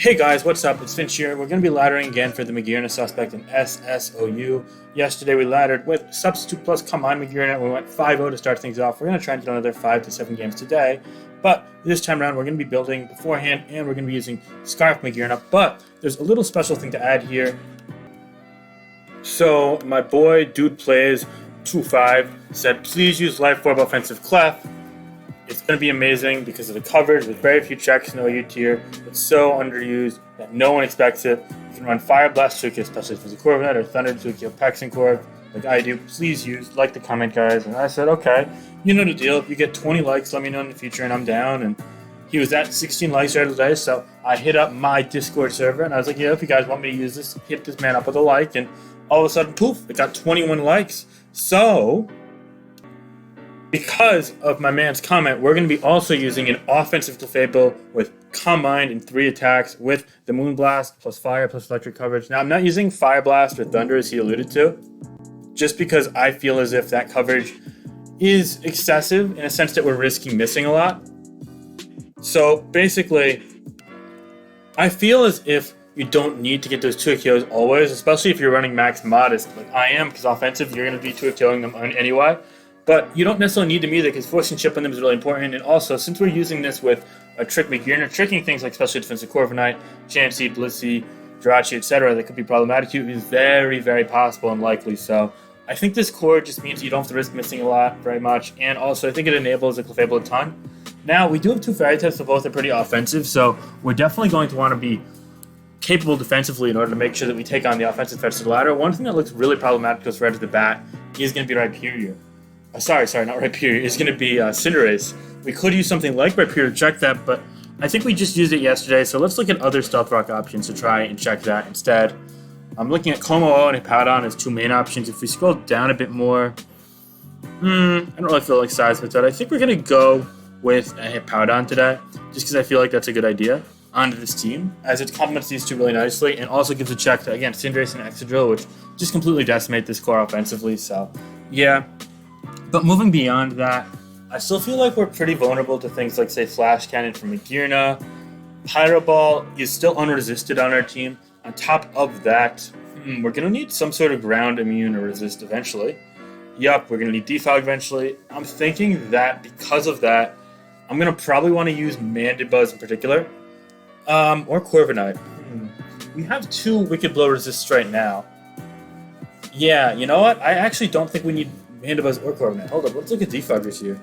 Hey guys, what's up? It's Finch here. We're going to be laddering again for the Magearna suspect in SSOU. Yesterday we laddered with Substitute plus Combined Magearna. We went 5-0 to start things off. We're going to try and get another 5 to 7 games today. But this time around we're going to be building beforehand and we're going to be using Scarf Magearna. But there's a little special thing to add here. So my boy Dude Plays 2-5 said please use Life Orb Offensive Clef. It's going to be amazing because of the coverage with very few checks, no U tier. It's so underused that no one expects it. You can run Fire Blast to kill, especially if it's a Corviknight, or Thunder to kill Pex and Corv, like I do. Please use, like the comment, guys. And I said, okay, you know the deal. If you get 20 likes, let me know in the future, and I'm down. And he was at 16 likes right today, so I hit up my Discord server, and I was like, yeah, if you guys want me to use this, hit this man up with a like. And all of a sudden, poof, it got 21 likes. So because of my man's comment, we're going to be also using an offensive Clefable with combined in 3 attacks with the Moonblast plus Fire plus Electric coverage. Now, I'm not using Fire Blast or Thunder as he alluded to, just because I feel as if that coverage is excessive in a sense that we're risking missing a lot. So basically, I feel as if you don't need to get those 2 kills always, especially if you're running max modest like I am, because offensive, you're going to be 2 killing them anyway. But you don't necessarily need them either, because forcing chip on them is really important. And also, since we're using this with a Trick Magearna, tricking things like Special Defensive Corviknight, Chansey, Blissey, Jirachi, etc., that could be problematic to you is very, very possible and likely. So I think this core just means you don't have to risk missing a lot very much. And also, I think it enables the Clefable a ton. Now, we do have 2 Fairy types, so both are pretty offensive. So we're definitely going to want to be capable defensively in order to make sure that we take on the offensive threats to the ladder. One thing that looks really problematic to us right at the bat is going to be Rhyperior. Sorry, not Rhyperior. It's going to be Cinderace. We could use something like Rhyperior to check that, but I think we just used it yesterday, so let's look at other Stealth Rock options to try and check that instead. I'm looking at Como and Hippowdon as 2 main options. If we scroll down a bit more, I don't really feel like size with that. I think we're going to go with a Hippowdon today, just because I feel like that's a good idea onto this team, as it complements these 2 really nicely, and also gives a check to, again, Cinderace and Excadrill, which just completely decimate this core offensively, so yeah. But moving beyond that, I still feel like we're pretty vulnerable to things like, say, Flash Cannon from Magearna. Pyro Ball is still unresisted on our team. On top of that, we're going to need some sort of ground immune or resist eventually. Yup, we're going to need Defog eventually. I'm thinking that because of that, I'm going to probably want to use Mandibuzz in particular. Or Corviknight. We have 2 Wicked Blow resists right now. Yeah, you know what? I actually don't think we need Mandibuzz or Corviknight. Hold up, let's look at defoggers here.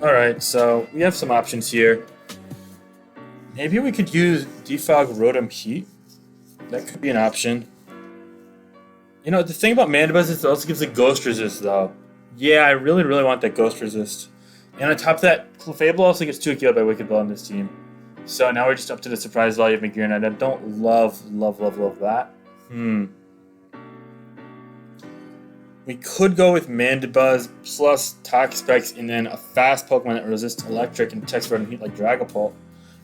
Alright, so we have some options here. Maybe we could use Defog Rotom Heat. That could be an option. You know, the thing about Mandibuzz is it also gives a Ghost Resist, though. Yeah, I really, really want that Ghost Resist. And on top of that, Clefable also gets 2 killed by Wicked Blow on this team. So now we're just up to the surprise value of Magearna. I don't love that. We could go with Mandibuzz plus Toxapex and then a fast Pokemon that resists electric and checks Rotom Heat like Dragapult.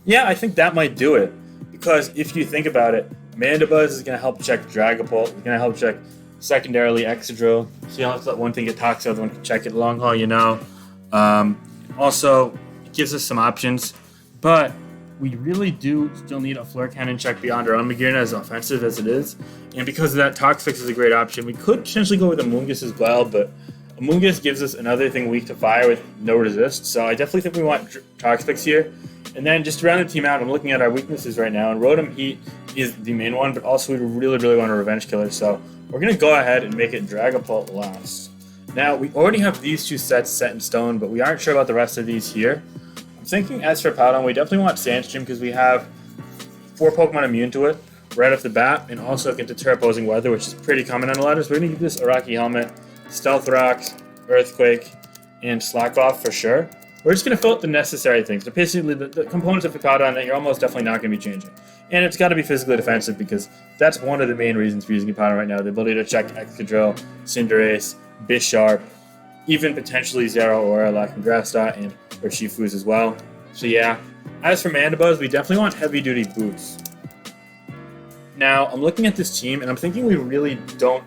Yeah, I think that might do it. Because if you think about it, Mandibuzz is going to help check Dragapult. It's going to help check secondarily Excadrill. So you don't have to let one thing get toxic, the other one can check it long haul, you know. Also, it gives us some options. But we really do still need a Flare Cannon check beyond our own Magearna, as offensive as it is. And because of that, Toxapex is a great option. We could potentially go with Amoonguss as well, but Amoonguss gives us another thing weak to fire with no resist. So I definitely think we want Toxapex here. And then just to round the team out, I'm looking at our weaknesses right now, and Rotom Heat is the main one, but also we really, really want a Revenge Killer. So we're going to go ahead and make it Dragapult last. Now, we already have these 2 sets set in stone, but we aren't sure about the rest of these here. Thinking as for Powdon, we definitely want Sandstream because we have 4 Pokemon immune to it right off the bat, and also can deter opposing weather, which is pretty common on the ladder. So we're going to give this a Rocky Helmet, Stealth Rock, Earthquake, and Slack Off for sure. We're just going to fill out the necessary things. So basically, the components of Powdon that you're almost definitely not going to be changing. And it's got to be physically defensive because that's one of the main reasons for using Powdon right now. The ability to check Excadrill, Cinderace, Bisharp, even potentially Zero or Airlock and Grassdot and Urshifus as well. So yeah, as for Mandibuzz, we definitely want heavy-duty boots. Now, I'm looking at this team, and I'm thinking we really don't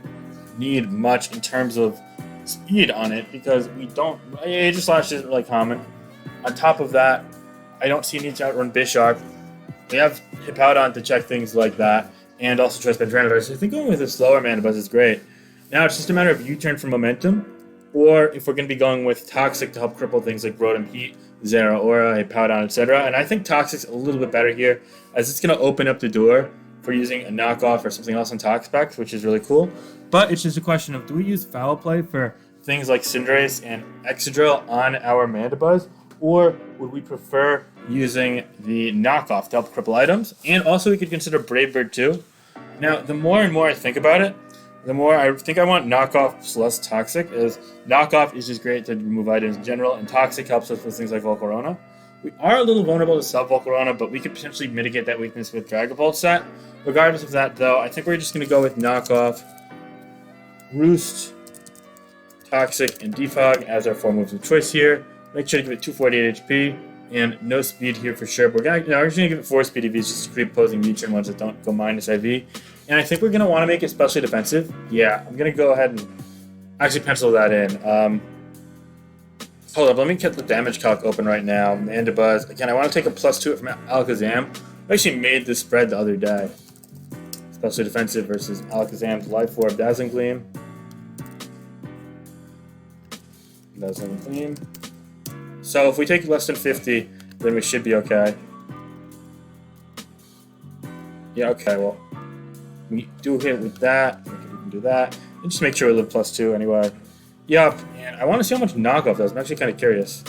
need much in terms of speed on it, because we don't... Aegislash isn't really common. On top of that, I don't see a need to outrun Bisharp. We have Hippowdon to check things like that, and also Choice Band. So I think going with a slower Mana Buzz is great. Now it's just a matter of U-turn for momentum, or if we're going to be going with Toxic to help cripple things like Rotom Heat, Zeraora, Hippowdon, etc. And I think Toxic's a little bit better here, as it's going to open up the door for using a knockoff or something else on Toxapex, which is really cool. But it's just a question of, do we use Foul Play for things like Cinderace and Excadrill on our Mandibuzz, or would we prefer using the knockoff to help cripple items? And also we could consider Brave Bird too. Now, the more and more I think about it, the more I think I want knockoff plus Toxic, as knockoff is just great to remove items in general, and Toxic helps us with things like Volcarona. We are a little vulnerable to sub-Volcarona, but we could potentially mitigate that weakness with Dragon Ball set. Regardless of that, though, I think we're just going to go with knockoff, Roost, Toxic, and Defog as our 4 moves of choice here. Make sure to give it 248 HP, and no speed here for sure. But we're just going to give it 4 speed EVs just to creep opposing U-turn ones that don't go minus IV. And I think we're going to want to make it specially defensive. Yeah, I'm going to go ahead and actually pencil that in. Hold up, let me get the damage calc open right now. Mandibuzz. Again, I want to take a +2 from Alakazam. I actually made this spread the other day. Specially defensive versus Alakazam's Life Orb, Dazzling Gleam. Dazzling Gleam. So if we take less than 50, then we should be okay. Yeah, okay, well, we do hit with that. We can do that. And just make sure we live +2 anyway. Yup, and I want to see how much knockoff does. I'm actually kind of curious.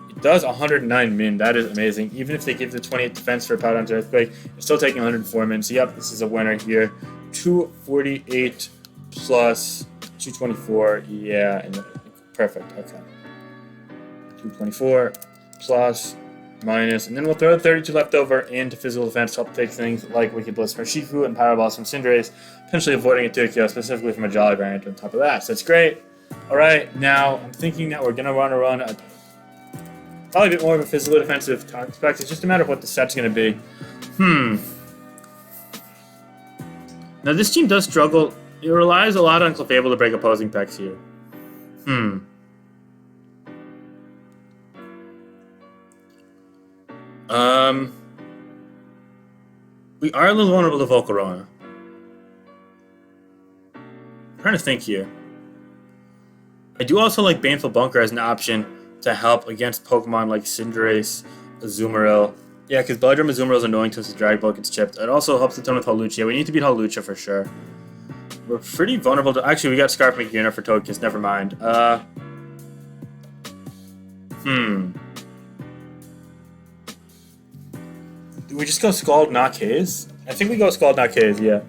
It does 109 min. That is amazing. Even if they give the 28 defense for Powdon's Earthquake, it's still taking 104 min. So, yep, this is a winner here. 248 plus 224. Yeah, and perfect. Okay. 224 plus minus, and then we'll throw 32 left over into physical defense to help take things like Wicked Bliss from Shifu and Power Balls from Cinderace, potentially avoiding a Tukio, specifically from a Jolly variant on top of that. So that's great. Alright, now I'm thinking that we're going to want to run probably a bit more of a physical defensive Toxapex. It's just a matter of what the set's going to be. Now this team does struggle. It relies a lot on Clefable to break opposing pecks here. We are a little vulnerable to Volcarona. I'm trying to think here. I do also like Baneful Bunker as an option to help against Pokemon like Cinderace, Azumarill. Yeah, because Belladrum Azumarill is annoying since the Drag Ball gets chipped. It also helps a ton with Hawlucha. We need to beat Hawlucha for sure. We're pretty vulnerable to... Actually, we got Scarf Magearna for Togekiss. Never mind. Do we just go Scald, not Haze? I think we go Scald, not Haze, yeah.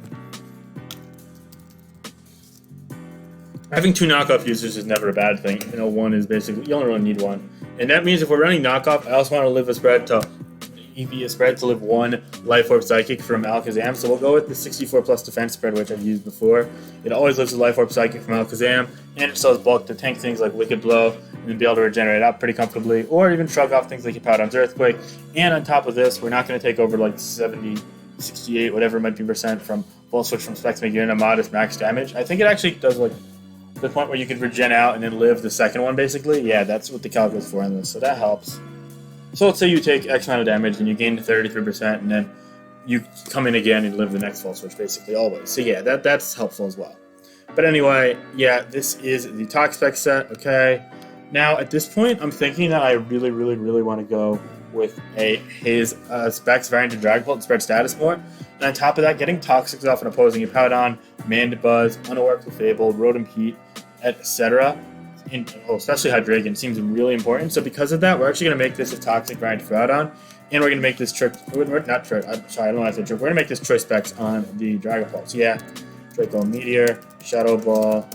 Having 2 knockoff users is never a bad thing. You know, one is basically... You only really need one. And that means if we're running knockoff, I also want to live a spread to... EV a spread to live 1 Life Orb Psychic from Alakazam. So we'll go with the 64 plus defense spread, which I've used before. It always lives a Life Orb Psychic from Alakazam, and it still has bulk to tank things like Wicked Blow, and then be able to regenerate out pretty comfortably, or even shrug off things like Hippowdon's Earthquake. And on top of this, we're not going to take over like 70, 68, whatever it might be percent from Volt Switch from Specs Magearna, modest max damage. I think it actually does like the point where you could regen out and then live the second one basically. Yeah, that's what the calc is for in this, so that helps. So let's say you take X amount of damage and you gain 33%, and then you come in again and live the next Volt Switch, basically, always. So yeah, that's helpful as well. But anyway, yeah, this is the Toxapex set, okay? Now, at this point, I'm thinking that I really, really, really want to go with his Specs variant to Drag Bolt and spread status more. And on top of that, getting Toxics off an opposing Hippowdon, Mandibuzz, Unaware Clefable, Rotom Heat, etc. Especially Hydreigon seems really important. So because of that, we're actually going to make this a Toxic variant for Hippowdon, and we're going to make this trick. Not trick. I'm sorry, I don't know how to say trick. We're going to make this Choice Specs on the Dragon Balls. Yeah, Draco Meteor, Shadow Ball,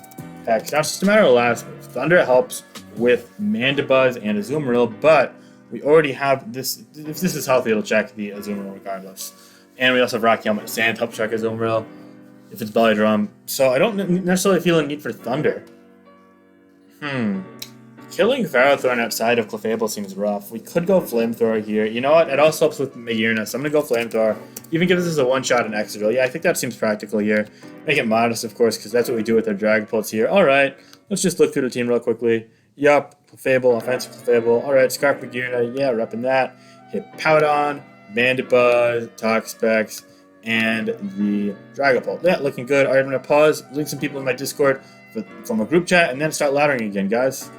Hex. Now it's just a matter of last moves. Thunder helps with Mandibuzz and Azumarill, but we already have this. If this is healthy, it'll check the Azumarill regardless. And we also have Rocky Helmet Sand to help check Azumarill if it's Belly Drum. So I don't necessarily feel a need for Thunder. Killing Ferrothorn outside of Clefable seems rough. We could go Flamethrower here. You know what? It also helps with Magearna, so I'm going to go Flamethrower. Even give this a one-shot in Excadrill. Yeah, I think that seems practical here. Make it modest, of course, because that's what we do with our Dragapults here. Alright, let's just look through the team real quickly. Yup, Clefable, offensive Clefable. Alright, Scarf Magearna. Yeah, repping that. Hippowdon, Mandibuzz, Toxapex, and the Dragapult. Yeah, looking good. Alright, I'm going to pause, link some people in my Discord from a group chat, and then start laddering again, guys.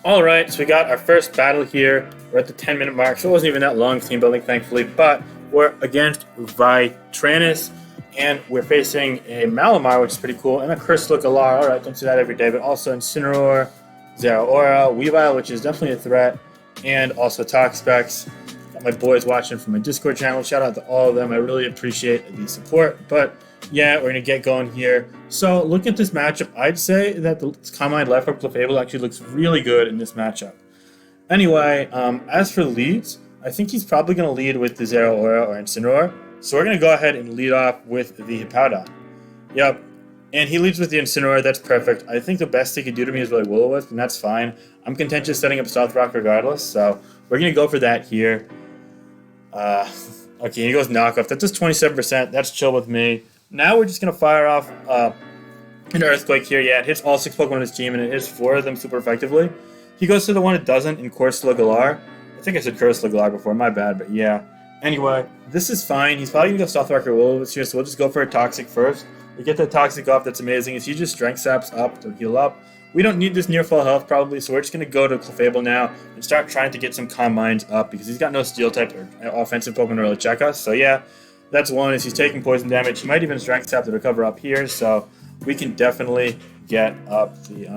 Alright, so we got our first battle here. We're at the 10-minute mark, so it wasn't even that long team building, thankfully, but we're against Vitranus, and we're facing a Malamar, which is pretty cool, and a Crystal Galar. Alright, don't see that every day, but also Incineroar, Zeraora, Weavile, which is definitely a threat, and also Toxapex. Got my boys watching from my Discord channel. Shout out to all of them. I really appreciate the support, but yeah, we're going to get going here. So, looking at this matchup, I'd say that the Combine left from Clefable actually looks really good in this matchup. Anyway, as for leads, I think he's probably going to lead with the Zeraora or Incineroar. So we're going to go ahead and lead off with the Hippowdon. Yep. And he leads with the Incineroar. That's perfect. I think the best he could do to me is really Will-O-Wisp, and that's fine. I'm contentious setting up Stealth Rock regardless, so we're going to go for that here. Okay, he goes Knockoff. That's just 27%. That's chill with me. Now we're just going to fire off an Earthquake here. Yeah, it hits all 6 Pokemon on his team, and it hits 4 of them super effectively. He goes to the one it doesn't in Corsola Galar. I think I said Corsola Galar before, my bad, but yeah. Anyway, this is fine. He's probably going to go Stealth Rock or Will-O-Wisp here, so we'll just go for a Toxic first. We get the Toxic off, that's amazing. If he just Strength Saps up to heal up, we don't need this near full health probably, so we're just going to go to Clefable now and start trying to get some Calm Minds up because he's got no Steel type or offensive Pokemon to really check us. So yeah, that's one. Is he's taking poison damage. He might even Strength Sap to recover up here, so we can definitely get up the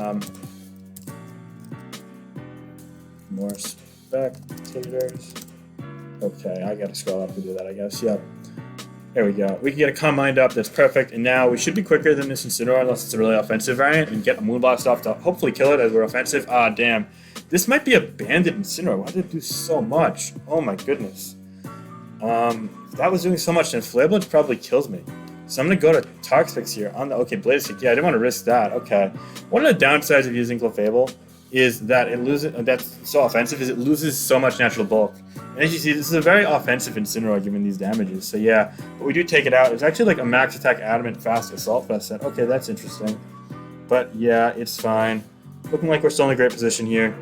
more spectators. Okay, I gotta scroll up to do that, I guess. Yep. There we go. We can get a Calm Mind up. That's perfect. And now we should be quicker than this Incineroar unless it's a really offensive variant and get a Moonblast off to hopefully kill it as we're offensive. Ah, damn. This might be a banded Incineroar. Why did it do so much? Oh my goodness. If that was doing so much, then Flabelage probably kills me. So I'm going to go to Toxapex here on the... Okay, Blaziken. Yeah, I didn't want to risk that. Okay. One of the downsides of using Clefable is that it loses... That's so offensive is it loses so much natural bulk. And as you see, this is a very offensive Incineroar given these damages. So yeah, but we do take it out. It's actually like a max attack adamant fast assault vest set. Okay, that's interesting. But yeah, it's fine. Looking like we're still in a great position here.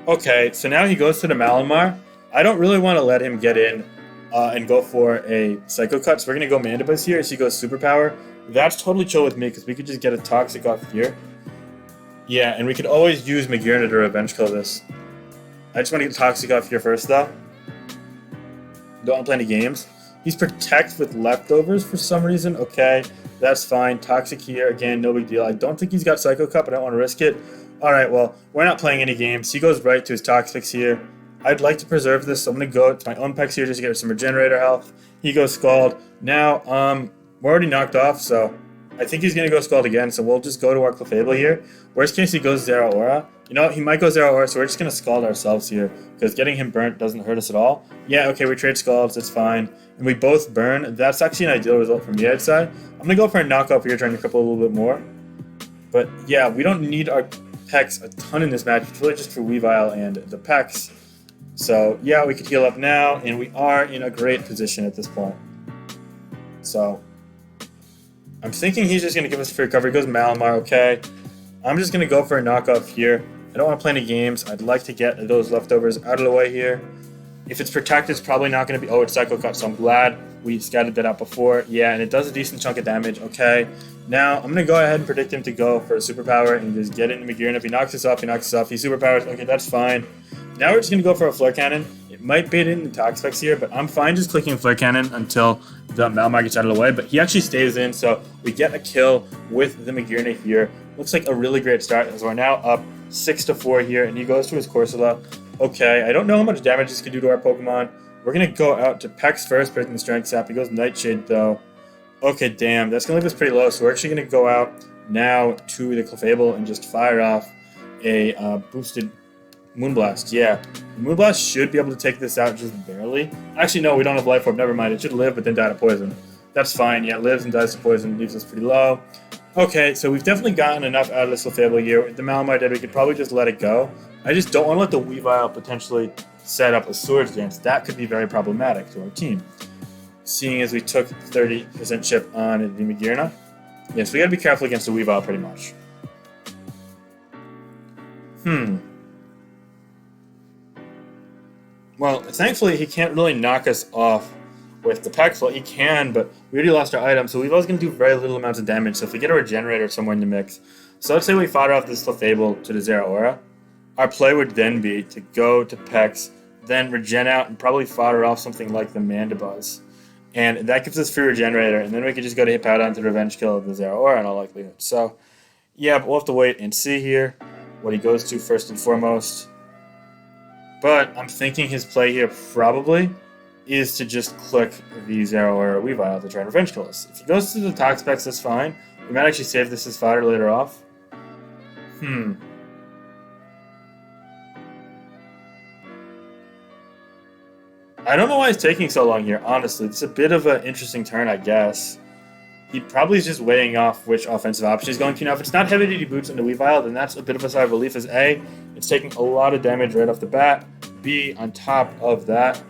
Okay, so now he goes to the Malamar. I don't really want to let him get in and go for a Psycho Cut. So we're going to go Mandibuzz here as he goes Superpower. That's totally chill with me because we could just get a Toxic off here. Yeah, and we could always use Magearna to revenge kill this. I just want to get Toxic off here first, though. Don't want to play any games. He's Protect with Leftovers for some reason. Okay, that's fine. Toxic here. Again, no big deal. I don't think he's got Psycho Cup. I don't want to risk it. Alright, well, we're not playing any games. He goes right to his Toxapex here. I'd like to preserve this, so I'm going to go to my own Pex here just to get some Regenerator health. He goes Scald. Now, we're already knocked off, so I think he's going to go Scald again, so we'll just go to our Clefable here. Worst case, he goes Zeraora. You know, he might go Zeraora, so we're just going to Scald ourselves here, because getting him burnt doesn't hurt us at all. Yeah, okay, we trade Scalds, that's fine. And we both burn. That's actually an ideal result from me, I'd say. I'm going to go for a knockoff here, trying to cripple a little bit more. But yeah, we don't need our Pex a ton in this match. It's really just for Weavile and the Pex. So yeah, we could heal up now, and we are in a great position at this point. So I'm thinking he's just going to give us free recovery. He goes Malamar, okay. I'm just going to go for a knockoff here. I don't want to play any games. I'd like to get those leftovers out of the way here. If it's Protect, it's probably not going to be... Oh, it's Psycho Cut, so I'm glad we scattered that out before. Yeah, and it does a decent chunk of damage. Okay. Now, I'm going to go ahead and predict him to go for a Superpower and just get into Magearna. If he knocks us off, he knocks us off. He Superpowers. Okay, that's fine. Now we're just going to go for a Flare Cannon. It might bait in the Toxapex here, but I'm fine just clicking Flare Cannon until the Malamar gets out of the way. But he actually stays in, so we get a kill with the Magearna here. Looks like a really great start, as we're now up 6-4 here, and he goes to his Corsola. Okay, I don't know how much damage this could do to our Pokemon. We're going to go out to Pex first, breaking the Strength Sap. He goes Nightshade, though. Okay, damn, that's going to leave us pretty low, so we're actually going to go out now to the Clefable and just fire off a boosted Moonblast. Yeah, Moonblast should be able to take this out just barely. Actually, no, we don't have Life Orb. Never mind. It should live, but then die to poison. That's fine. Yeah, it lives and dies to poison. Leaves us pretty low. Okay, so we've definitely gotten enough out of this Clefable here. If the Malamar did, we could probably just let it go. I just don't want to let the Weavile potentially set up a Swords Dance. That could be very problematic to our team. Seeing as we took 30% chip on the Magearna. Yes, we gotta be careful against the Weavile pretty much. Well, thankfully he can't really knock us off with the Pex. Well, he can, but we already lost our item, so we've always going to do very little amounts of damage. So if we get a Regenerator somewhere in the mix, so let's say we fought off this Clefable to the Zeraora, our play would then be to go to Pex, then regen out, and probably fodder off something like the Mandibuzz. And that gives us free Regenerator, and then we could just go to Hippowdon to revenge kill the Zeraora in all likelihood. So, yeah, but we'll have to wait and see here what he goes to first and foremost. But I'm thinking his play here probably is to just click the Zeraora Weavile to try and revenge kill us. If he goes to the Toxapex, that's fine. We might actually save this as fodder later off. I don't know why he's taking so long here, honestly. It's a bit of an interesting turn, I guess. He probably is just weighing off which offensive option he's going to. Now, if it's not heavy-duty boots into Weavile, then that's a bit of a sigh of relief as A, it's taking a lot of damage right off the bat. B, on top of that,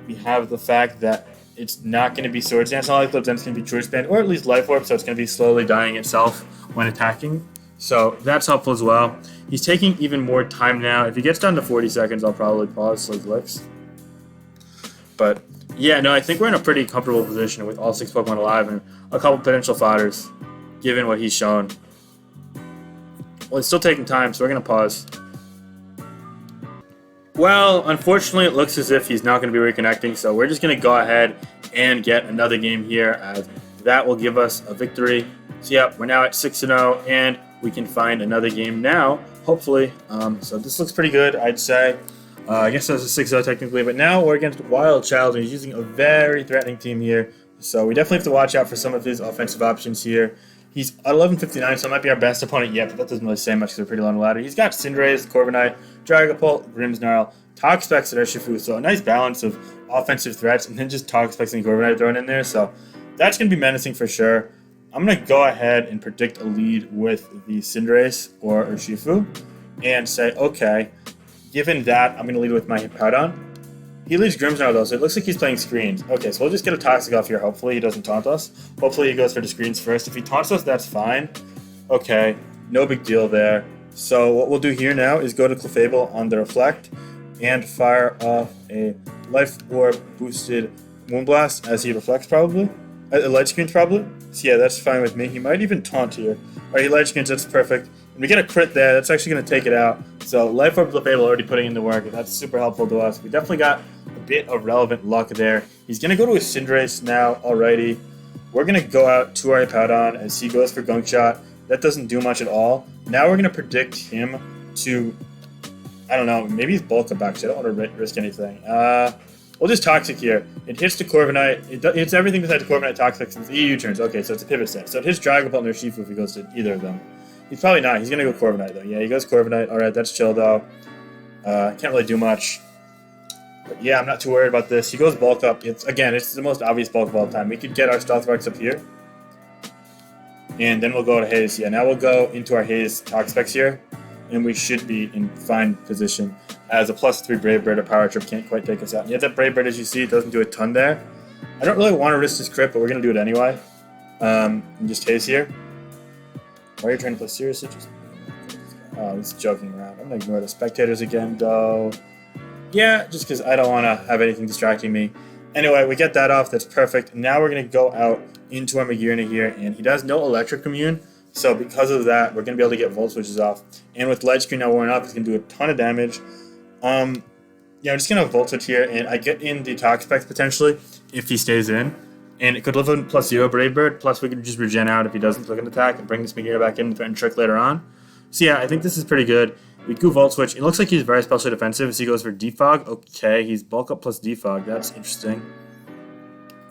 we have the fact that it's not going to be Swords Dance. Not like Lips Dance can be Choice Band, or at least Life Orb, so it's going to be slowly dying itself when attacking. So that's helpful as well. He's taking even more time now. If he gets down to 40 seconds, I'll probably pause Slick Licks. But yeah, no, I think we're in a pretty comfortable position with all 6 Pokemon alive and a couple potential fodders, given what he's shown. Well, it's still taking time, so we're going to pause. Well, unfortunately, it looks as if he's not going to be reconnecting, so we're just going to go ahead and get another game here, as that will give us a victory. So yeah, we're now at 6-0, and we can find another game now, hopefully. So this looks pretty good, I'd say. I guess that was a 6-0 technically, but now we're against Wild Child, and he's using a very threatening team here. So we definitely have to watch out for some of his offensive options here. He's at 11:59, so it might be our best opponent yet, but that doesn't really say much because we're pretty low on the ladder. He's got Cinderace, Corviknight, Dragapult, Grimmsnarl, Toxapex, and Urshifu, so a nice balance of offensive threats, and then just Toxapex and Corviknight thrown in there, so that's going to be menacing for sure. I'm going to go ahead and predict a lead with the Cinderace or Urshifu, and say, okay, given that, I'm going to lead with my Hippowdon. He leads Grimmsnarl though, so it looks like he's playing screens. Okay, so we'll just get a Toxic off here. Hopefully he doesn't taunt us. Hopefully he goes for the screens first. If he taunts us, that's fine. Okay, no big deal there. So what we'll do here now is go to Clefable on the Reflect and fire off a Life Orb boosted Moonblast as he reflects probably. Light Screens probably. So yeah, that's fine with me. He might even taunt here. Alright, he Light Screens, that's perfect. And we get a crit there, that's actually going to take it out. So Life Orb Clefable already putting in the work, and that's super helpful to us. We definitely got a bit of relevant luck there. He's going to go to his Cinderace now, alrighty. We're going to go out to our Hippowdon as he goes for Gunk Shot. That doesn't do much at all. Now we're going to predict him to, I don't know, maybe he's Bulk Up back, so I don't want to risk anything. We'll just Toxic here. It hits the Corviknight. It hits everything besides the Corviknight Toxic since EU turns. Okay, so it's a pivot set. So it hits Dragapult and Urshifu if he goes to either of them. He's probably not. He's going to go Corviknight, though. Yeah, he goes Corviknight. All right, that's chill, though. Can't really do much. But yeah, I'm not too worried about this. He goes Bulk Up. It's the most obvious Bulk of all time. We could get our Stealth Rocks up here. And then we'll go to Haze. Yeah, now we'll go into our Haze Toxapex here. And we should be in fine position. As a +3 Brave Bird or Power Trip can't quite take us out. And yet that Brave Bird, as you see, doesn't do a ton there. I don't really want to risk this crit, but we're going to do it anyway. And just Haze here. Why are you trying to play seriously? He's joking around. I'm going to ignore the spectators again, though. Yeah, just because I don't want to have anything distracting me. Anyway, we get that off. That's perfect. Now we're going to go out into our Magearna here, and he does no Electric Immune. So because of that, we're going to be able to get Volt Switches off. And with Light Screen now worn off, he's going to do a ton of damage. Yeah, I'm just going to Volt Switch here, and I get in the Toxapex potentially if he stays in. And it could live in +0 Brave Bird, plus we could just regen out if he doesn't click an attack and bring this Magearna back in and threaten Trick later on. So yeah, I think this is pretty good. We go Volt Switch. It looks like he's very specially defensive, so he goes for Defog. Okay, he's Bulk Up plus Defog. That's interesting.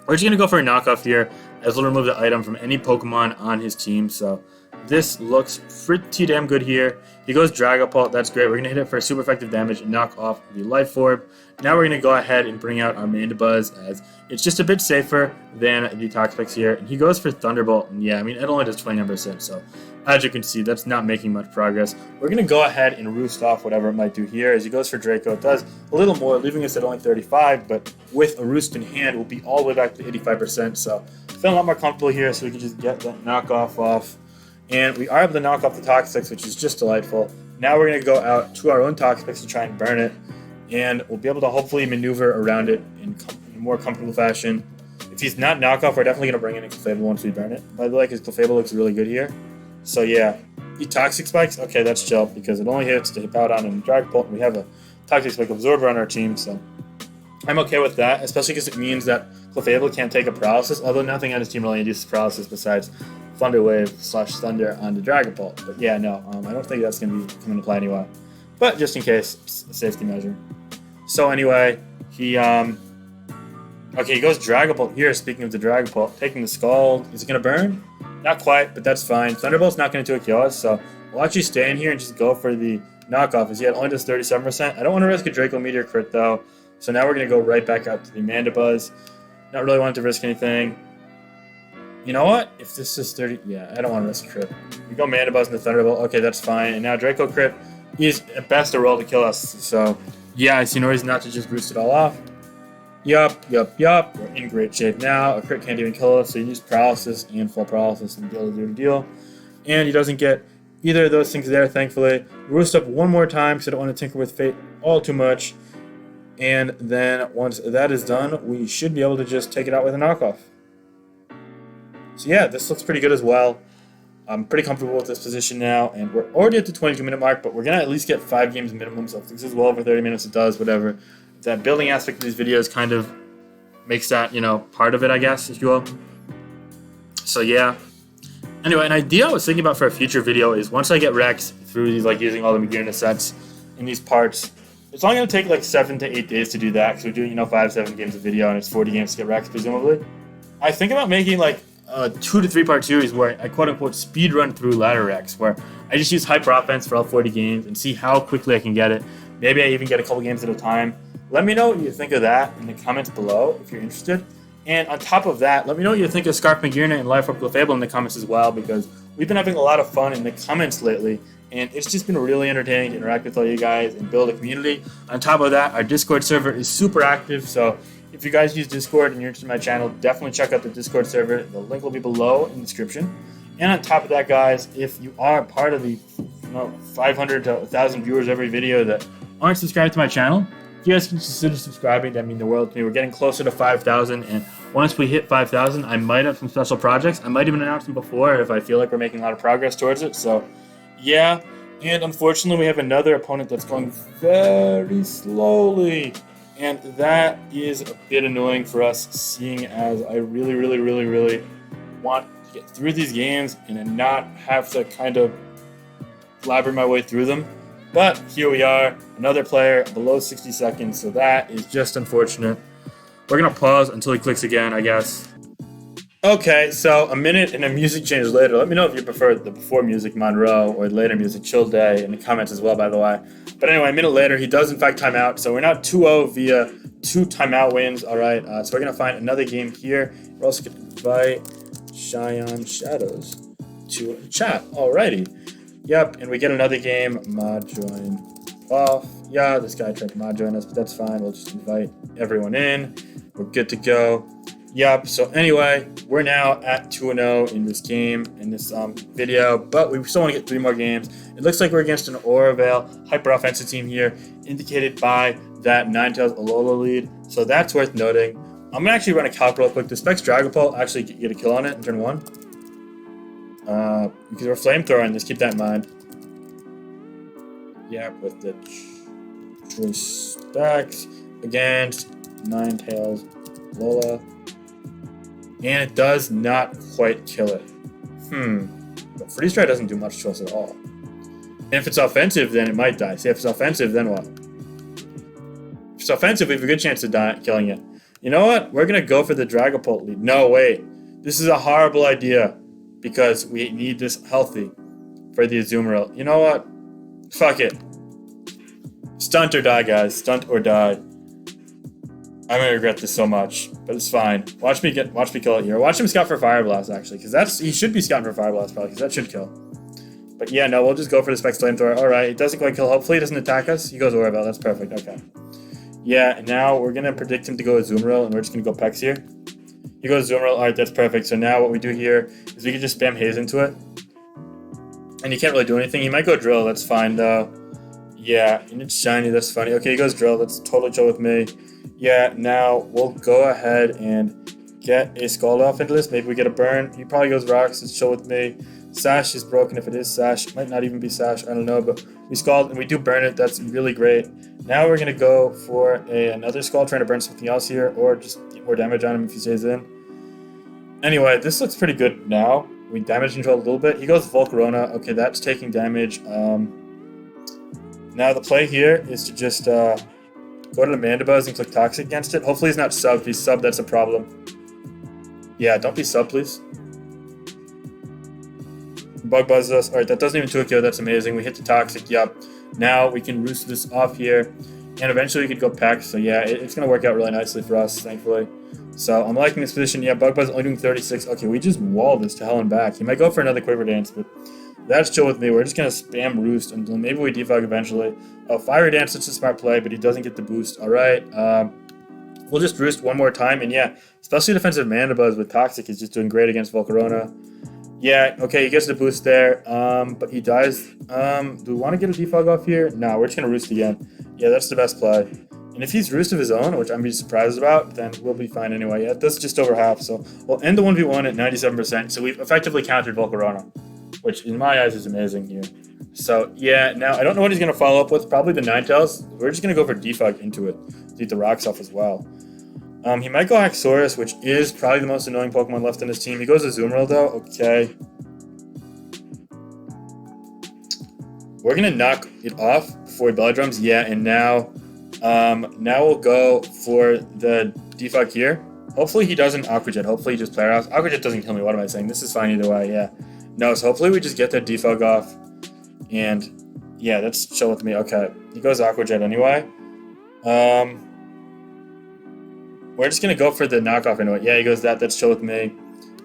We're just going to go for a knockoff here, as we'll remove the item from any Pokemon on his team. So this looks pretty damn good here. He goes Dragapult. That's great. We're going to hit it for super effective damage and knock off the Life Orb. Now we're going to go ahead and bring out our Mandibuzz, as it's just a bit safer than the Toxapex here. And he goes for Thunderbolt. And yeah, I mean, it only does 29%. So as you can see, that's not making much progress. We're going to go ahead and roost off whatever it might do here. As he goes for Draco, it does a little more, leaving us at only 35. But with a roost in hand, we'll be all the way back to 85%. So feeling a lot more comfortable here, so we can just get that knockoff off. And we are able to knock off the Toxics, which is just delightful. Now we're going to go out to our own Toxics to try and burn it. And we'll be able to hopefully maneuver around it in a more comfortable fashion. If he's not knockoff, we're definitely going to bring in a Clefable once we burn it. By the way, because Clefable looks really good here. So yeah, the Toxic Spikes, okay, that's chill, because it only hits to hit Powder and Dragapult, and we have a Toxic Spike Absorber on our team, so I'm okay with that, especially because it means that Clefable can't take a Paralysis, although nothing on his team really induces Paralysis besides Thunder Wave / Thunder on the Dragapult. But yeah, no, I don't think that's going to be coming to play anyway. But just in case, it's a safety measure. So anyway, he okay, he goes Dragapult here, speaking of the Dragapult, taking the Scald. Is it going to burn? Not quite, but that's fine. Thunderbolt's not going to kill us, so we'll actually stay in here and just go for the knockoff. As yet, only does 37%. I don't want to risk a Draco Meteor crit, though. So now we're going to go right back out to the Mandibuzz. Not really wanting to risk anything. You know what? If this is 30... Yeah, I don't want to risk a crit. We go Mandibuzz and the Thunderbolt. Okay, that's fine. And now Draco crit is at best a roll to kill us. So, yeah, I see no reason not to just boost it all off. Yup. We're in great shape now. A crit can't even kill us, so you use Paralysis and Full Paralysis and deal to do the deal. And he doesn't get either of those things there, thankfully. Roost up one more time because I don't want to tinker with Fate all too much. And then once that is done, we should be able to just take it out with a knockoff. So yeah, this looks pretty good as well. I'm pretty comfortable with this position now, and we're already at the 22-minute mark, but we're going to at least get 5 games minimum, so if this is well over 30 minutes, it does, whatever. That building aspect of these videos kind of makes that, part of it, I guess, if you will. So yeah. Anyway, an idea I was thinking about for a future video is once I get Rex through these, using all the Magearna sets in these parts, it's only going to take 7 to 8 days to do that, because we're doing, 5-7 games of video, and it's 40 games to get Rex, presumably. I think about making, a 2 to 3 part series where I quote-unquote speed run through Ladder Rex, where I just use hyper offense for all 40 games and see how quickly I can get it. Maybe I even get a couple games at a time. Let me know what you think of that in the comments below if you're interested. And on top of that, let me know what you think of Scarf Magearna and Life Up Clefable in the comments as well, because we've been having a lot of fun in the comments lately, and it's just been really entertaining to interact with all you guys and build a community. On top of that, our Discord server is super active, so if you guys use Discord and you're interested in my channel, definitely check out the Discord server. The link will be below in the description. And on top of that, guys, if you are part of the 500 to 1,000 viewers every video that aren't subscribed to my channel, you guys can consider subscribing. That means the world to me. We're getting closer to 5,000, and once we hit 5,000, I might have some special projects. I might even announce them before if I feel like we're making a lot of progress towards it. So, yeah. And unfortunately, we have another opponent that's going very slowly, and that is a bit annoying for us, seeing as I really, really, really, really want to get through these games and not have to kind of blabber my way through them. But here we are, another player below 60 seconds, so that is just unfortunate. We're going to pause until he clicks again, I guess. Okay, so a minute and a music change later. Let me know if you prefer the before music Monroe or later music Chill Day in the comments as well, by the way. But anyway, a minute later, he does in fact time out, so we're now 2-0 via 2 timeout wins. All right, so we're going to find another game here. We're also going to invite Cheyenne Shadows to chat. Alrighty. Yep, and we get another game, mod join off. Yeah, this guy tried to mod join us, but that's fine. We'll just invite everyone in. We're good to go. Yep, so anyway, we're now at 2-0 in this game, in this video, but we still want to get 3 more games. It looks like we're against an Auravale hyper-offensive team here, indicated by that Ninetales Alola lead, so that's worth noting. I'm going to actually run a calc real quick. The Specs Dragapult actually get a kill on it in turn 1. Because we're flamethrowing, just keep that in mind. Yeah, with the choice specs against Ninetales Lola. And it does not quite kill it. But Freeze Dry doesn't do much to us at all. And if it's offensive, then it might die. See, if it's offensive, then what? If it's offensive, we have a good chance of killing it. You know what? We're going to go for the Dragapult lead. No, wait. This is a horrible idea. Because we need this healthy for the Azumarill. You know what? Fuck it. Stunt or die, guys. Stunt or die. I'm gonna regret this so much, but it's fine. Watch me kill it here. Watch him scout for Fire Blast, actually, because he should be scouting for Fire Blast, probably, because that should kill. But yeah, no, we'll just go for the Specs Flamethrower. Alright, it doesn't quite kill. Hopefully it doesn't attack us. He goes Auravale. That's perfect. Okay. Yeah, and now we're gonna predict him to go Azumarill, and we're just gonna go Pex here. He goes Azumarill. Alright, that's perfect. So now what we do here is we can just spam Haze into it. And you can't really do anything. He might go drill. That's fine, though. Yeah, and it's shiny. That's funny. Okay, he goes drill. That's totally chill with me. Yeah, now we'll go ahead and get a Scald off into this. Maybe we get a burn. He probably goes rocks. It's chill with me. Sash is broken. If it is Sash, it might not even be Sash. I don't know, but we Scald and we do burn it. That's really great. Now we're going to go for another Scald, trying to burn something else here, or just get more damage on him if he stays in. Anyway, this looks pretty good now. We damage control a little bit. He goes Volcarona. Okay, that's taking damage. Now the play here is to just go to the Mandibuzz and click Toxic against it. Hopefully he's not subbed. If he's subbed, that's a problem. Yeah, don't be subbed, please. Bug buzzes us. Alright, that doesn't even 2-KO. That's amazing. We hit the Toxic. Yup. Now we can roost this off here. And eventually we could go Peck. So yeah, it's going to work out really nicely for us, thankfully. So I'm liking this position. Yeah, Bug Buzz only doing 36. Okay, we just wall this to hell and back. He might go for another Quiver Dance, but that's chill with me. We're just going to spam Roost until maybe we defog eventually. Oh, Fiery Dance, such a smart play, but he doesn't get the boost. Alright, we'll just Roost one more time. And yeah, especially defensive Mandibuzz with Toxic is just doing great against Volcarona. Yeah, okay, he gets the boost there, but he dies. Do we want to get a defog off here? No, we're just going to Roost again. Yeah, that's the best play. And if he's Roost of his own, which I'm be surprised about, then we'll be fine anyway. Yeah, that's just over half, so we'll end the 1v1 at 97%. So we've effectively countered Volcarona, which in my eyes is amazing here. So yeah, now I don't know what he's going to follow up with. Probably the Ninetales. We're just going to go for defog into it to eat the rocks off as well. He might go Haxorus, which is probably the most annoying Pokemon left in his team. He goes to Azumarill though. Okay. We're going to knock it off for Belly Drums. Yeah, and now we'll go for the defog here. Hopefully he doesn't Aqua Jet. Hopefully he just Player House. Aqua Jet doesn't kill me. What am I saying? This is fine either way. Yeah. No, so hopefully we just get that defog off. And yeah, that's chill with me. Okay. He goes Aqua Jet anyway. We're just going to go for the knockoff anyway. Yeah, he goes that. That's chill with me.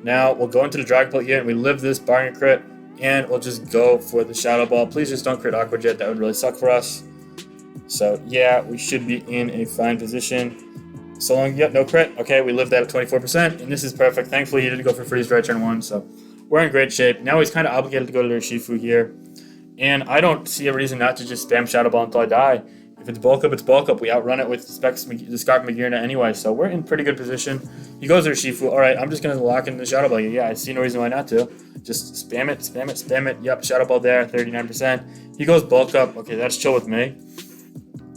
Now we'll go into the Dragon Pelt here and we live this barring a crit. And we'll just go for the Shadow Ball. Please just don't crit Aqua Jet. That would really suck for us. So yeah, we should be in a fine position. So long, yep, no crit. Okay, we lived that at 24%, and this is perfect. Thankfully, he didn't go for Freeze Dry turn 1, so we're in great shape. Now he's kind of obligated to go to their Shifu here. And I don't see a reason not to just spam Shadow Ball until I die. If it's bulk up, it's bulk up. We outrun it with the Scarf Magearna anyway, so we're in pretty good position. He goes to Shifu. Alright, I'm just going to lock in the Shadow Ball. Yeah, I see no reason why not to. Just spam it, spam it, spam it. Yep, Shadow Ball there, 39%. He goes bulk up. Okay, that's chill with me.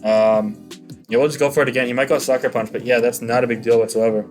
Yeah, we'll just go for it again. He might go Sucker Punch, but yeah, that's not a big deal whatsoever.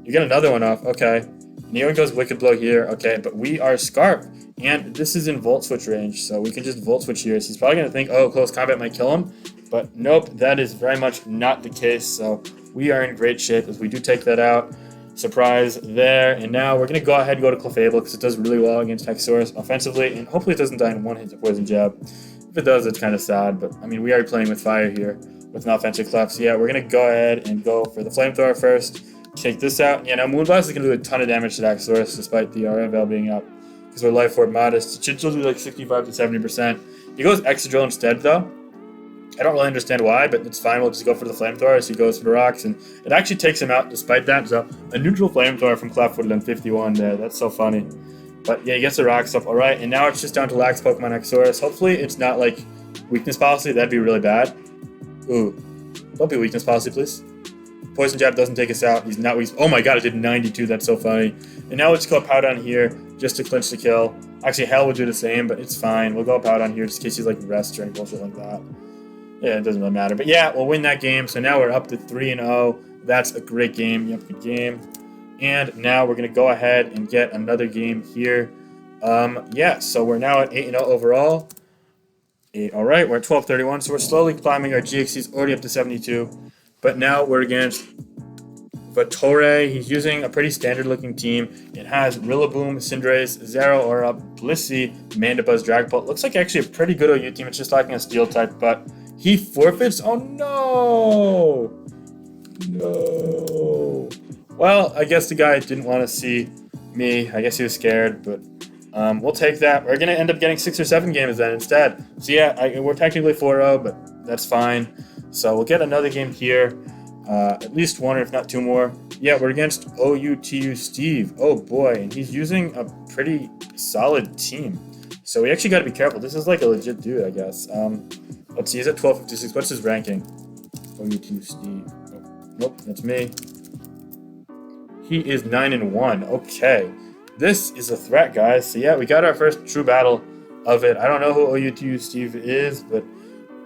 You get another one off. Okay. Neo goes Wicked Blow here. Okay, but we are Scarf. And this is in Volt Switch range, so we can just Volt Switch here. So he's probably going to think, oh, close combat might kill him. But nope, that is very much not the case. So we are in great shape as we do take that out. Surprise there. And now we're going to go ahead and go to Clefable because it does really well against Haxorus offensively. And hopefully it doesn't die in one hit to Poison Jab. If it does, it's kind of sad. But, I mean, we are playing with fire here with an offensive Clef. So yeah, we're going to go ahead and go for the Flamethrower first. Take this out. Yeah, now Moonblast is going to do a ton of damage to Haxorus despite the RF Veil being up. Because we're Life Orb modest. It should still do like 65 to 70%. He goes Excadrill instead though. I don't really understand why, but it's fine. We'll just go for the Flamethrower as he goes for the rocks. And it actually takes him out despite that. So a neutral Flamethrower from Clef would have done 51 there. That's so funny. But yeah, he gets the rock stuff. Alright, and now it's just down to Lax Pokemon Haxorus. Hopefully it's not like Weakness Policy. That'd be really bad. Ooh. Don't be Weakness Policy, please. Poison Jab doesn't take us out. He's not weak. Oh my god, it did 92. That's so funny. And now let's go Powdown here just to clinch the kill. Actually, Hell would do the same, but it's fine. We'll go Powdown here just in case he's like rest or any bullshit like that. Yeah, it doesn't really matter. But yeah, we'll win that game. So now we're up to 3-0. That's a great game. Yep, good game. And now we're going to go ahead and get another game here. Yeah, so we're now at 8-0 overall. All right, we're at 12-31. So we're slowly climbing. Our GXC's already up to 72. But now we're against Vatore. He's using a pretty standard-looking team. It has Rillaboom, Cinderace, Zeraora, Blissey, Mandibuzz, Dragapult. Looks like actually a pretty good OU team. It's just lacking a Steel type, but he forfeits. Oh no! No. Well, I guess the guy didn't want to see me. I guess he was scared, but we'll take that. We're going to end up getting 6 or 7 games then instead. So yeah, we're technically 4-0, but that's fine. So we'll get another game here. At least one, or if not 2 more. Yeah, we're against OUTU Steve. Oh boy, and he's using a pretty solid team. So we actually got to be careful. This is like a legit dude, I guess. Let's see, he's at 1256. What's his ranking? Oh, you too, Steve. Oh, nope, that's me. He is 9-1. Okay. This is a threat, guys. So yeah, we got our first true battle of it. I don't know who OU2 Steve is, but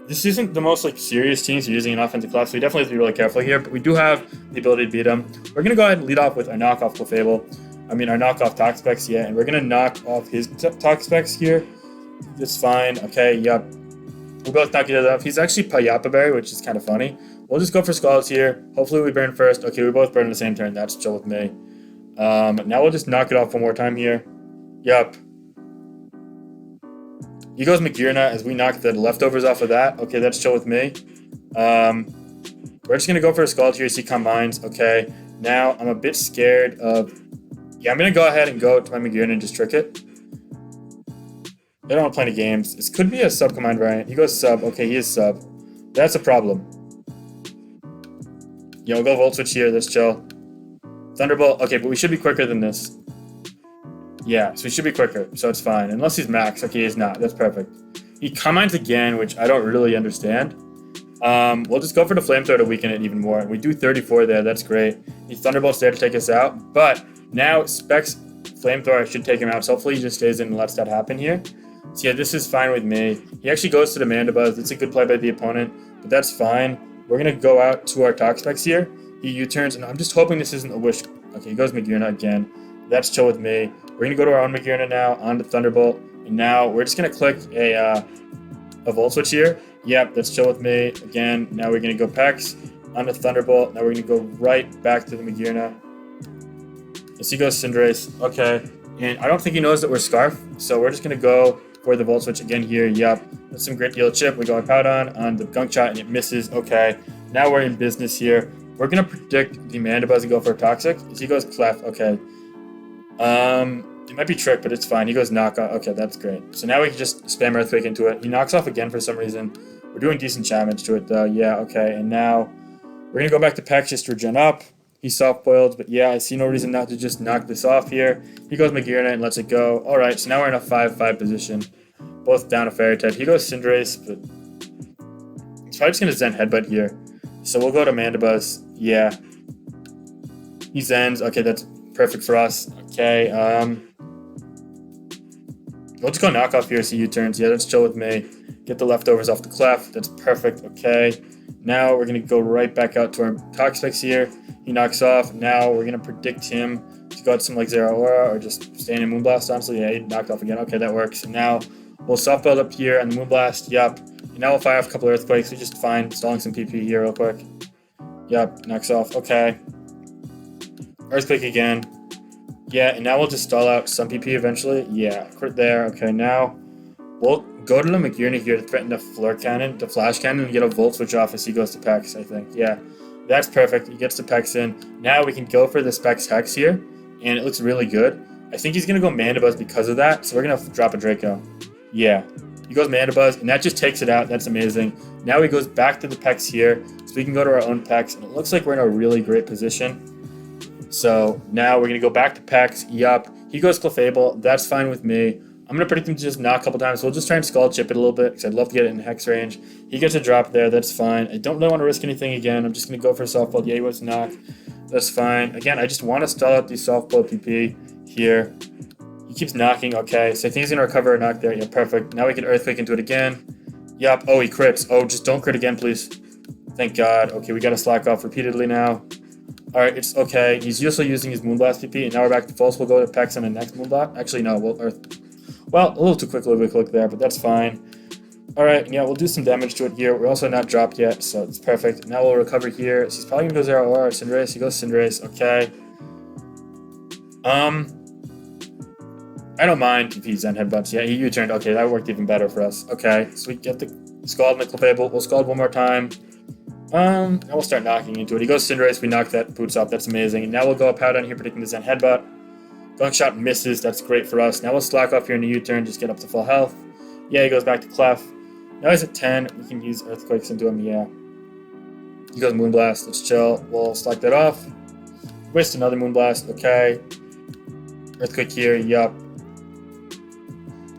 this isn't the most like serious team. So using an offensive class, so we definitely have to be really careful here. But we do have the ability to beat him. We're gonna go ahead and lead off with our knockoff Clefable. I mean our knockoff Talk Specs, yeah, and we're gonna knock off his Talk Specs here. That's fine. Okay, yep. We'll both knock each other off. He's actually Payapa Berry, which is kind of funny. We'll just go for Scalds here. Hopefully we burn first. Okay, we both burn in the same turn. That's chill with me. Now we'll just knock it off one more time here. Yup. He goes Magearna as we knock the leftovers off of that. Okay, that's chill with me. We're just going to go for a Scald here, see combines. Okay, now I'm a bit scared of... Yeah, I'm going to go ahead and go to my Magearna and just trick it. I don't want to play any games. This could be a sub command variant. He goes sub. Okay, he is sub. That's a problem. Yeah, we'll go Volt Switch here. That's chill. Thunderbolt. Okay, but we should be quicker than this. Yeah, so we should be quicker, so it's fine. Unless he's max. Okay, he's not. That's perfect. He combines again, which I don't really understand. We'll just go for the Flamethrower to weaken it even more. We do 34 there. That's great. He Thunderbolt's there to take us out. But now Specs Flamethrower should take him out. So hopefully he just stays in and lets that happen here. So yeah, this is fine with me. He actually goes to the Mandibuzz. It's a good play by the opponent, but that's fine. We're going to go out to our Talk Specs here. He U-turns, and I'm just hoping this isn't a wish. Okay, he goes Magearna again. That's chill with me. We're going to go to our own Magearna now, on to Thunderbolt. And now we're just going to click a Volt Switch here. Yep, that's chill with me. Again, now we're going to go Pex, on to Thunderbolt. Now we're going to go right back to the Magearna. As he goes Cinderace. Okay. And I don't think he knows that we're Scarf, so we're just going to go for the Volt Switch again here. Yep, that's some great deal chip. We go Powdon on the Gunk Shot, and it misses. Okay, now we're in business here. We're going to predict the Mandibuzz and go for a Toxic. As he goes Clef. Okay. It might be Trick, but it's fine. He goes Knockout. Okay, that's great. So now we can just spam Earthquake into it. He knocks off again for some reason. We're doing decent damage to it, though. Yeah, okay. And now we're going to go back to Pex just to regen up. He's soft-boiled, but yeah, I see no reason not to just knock this off here. He goes Magearna and lets it go. All right, so now we're in a 5-5 position. Both down a Fairy type. He goes Cinderace, but he's probably just going to Zen Headbutt here. So we'll go to Mandibuzz. Yeah. He Zens. Okay, that's perfect for us. Okay, we'll just go Knockoff here, see U-turns. Yeah, that's chill with me. Get the leftovers off the Clef. That's perfect. Okay. Now we're going to go right back out to our Toxpex here. He knocks off. Now we're going to predict him to go out some like Zero Aura or just stay in Moonblast, honestly. Yeah, he knocked off again. Okay, that works. And now we'll soft build up here on the Moonblast. Yup. And now we'll fire off a couple of Earthquakes. We just fine. Stalling some PP here real quick. Yup, knocks off. Okay. Earthquake again. Yeah, and now we'll just stall out some PP eventually. Yeah, crit there. Okay, now we'll go to the Magearna here to threaten the Flash Cannon, and get a Volt Switch off as he goes to Pex, I think. Yeah, that's perfect. He gets the Pex in. Now we can go for the Specs Hex here, and it looks really good. I think he's going to go Mandibuzz because of that, so we're going to drop a Draco. Yeah, he goes Mandibuzz, and that just takes it out. That's amazing. Now he goes back to the Pex here, so we can go to our own Pex, and it looks like we're in a really great position. So now we're going to go back to Pex. Yup. He goes Clefable. That's fine with me. I'm going to predict him to just knock a couple times. So we'll just try and Scald Chip it a little bit because I'd love to get it in Hex range. He gets a drop there. That's fine. I don't really want to risk anything again. I'm just going to go for a Softball. Yeah, he was knock. That's fine. Again, I just want to stall out the Softball PP here. He keeps knocking. Okay, so I think he's going to recover a knock there. Yeah, perfect. Now we can Earthquake into it again. Yup. Oh, he crits. Oh, just don't crit again, please. Thank God. Okay, we got to slack off repeatedly now. Alright, it's okay. He's usually using his Moonblast PP, and now we're back to full, so we'll go to Pex on the next Moonblast. Actually, no, we'll Earth. Well, a little too quickly we click there, but that's fine. Alright, yeah, we'll do some damage to it here. We're also not dropped yet, so it's perfect. Now we'll recover here. So he's probably going to go Zero Aura or Cinderace. He goes Cinderace. Okay. I don't mind if he's Zen Headbutts. Yeah, he U-turned. Okay, that worked even better for us. Okay, so we get the Scald and the Clefable. We'll Scald one more time. Now we'll start knocking into it. He goes Cinderace, we knock that Boots off, that's amazing. And now we'll go Powdon here, predicting the Zen Headbutt. Gunk Shot misses, that's great for us. Now we'll slack off here in the U-turn, just get up to full health. Yeah, he goes back to Clef. Now he's at 10, we can use Earthquakes into him, yeah. He goes Moonblast, let's chill. We'll slack that off. Waste another Moonblast, okay. Earthquake here, yup.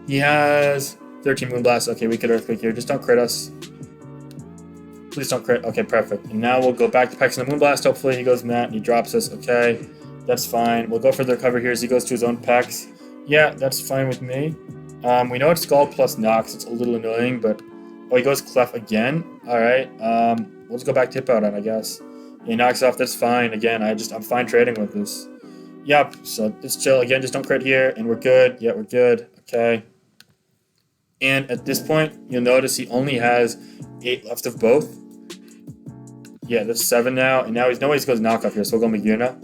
He has 13 Moonblast. Okay, we could Earthquake here. Just don't crit us. Please don't crit. Okay, perfect. And now we'll go back to Pex and the Moonblast. Hopefully he goes Matt and he drops us. Okay, that's fine. We'll go for the recover here as he goes to his own Pex. Yeah, that's fine with me. We know it's Scald plus Nox. It's a little annoying, but... Oh, he goes Clef again. Alright, we'll just go back Tip Out on, I guess. He knocks off, that's fine. Again, I'm fine trading with this. Yep, so it's chill. Again, just don't crit here, and we're good. Yeah, we're good. Okay. And at this point, you'll notice he only has 8 left of both. Yeah, that's 7 now, and now he's no way he goes Knockoff here, so we'll go Magearna.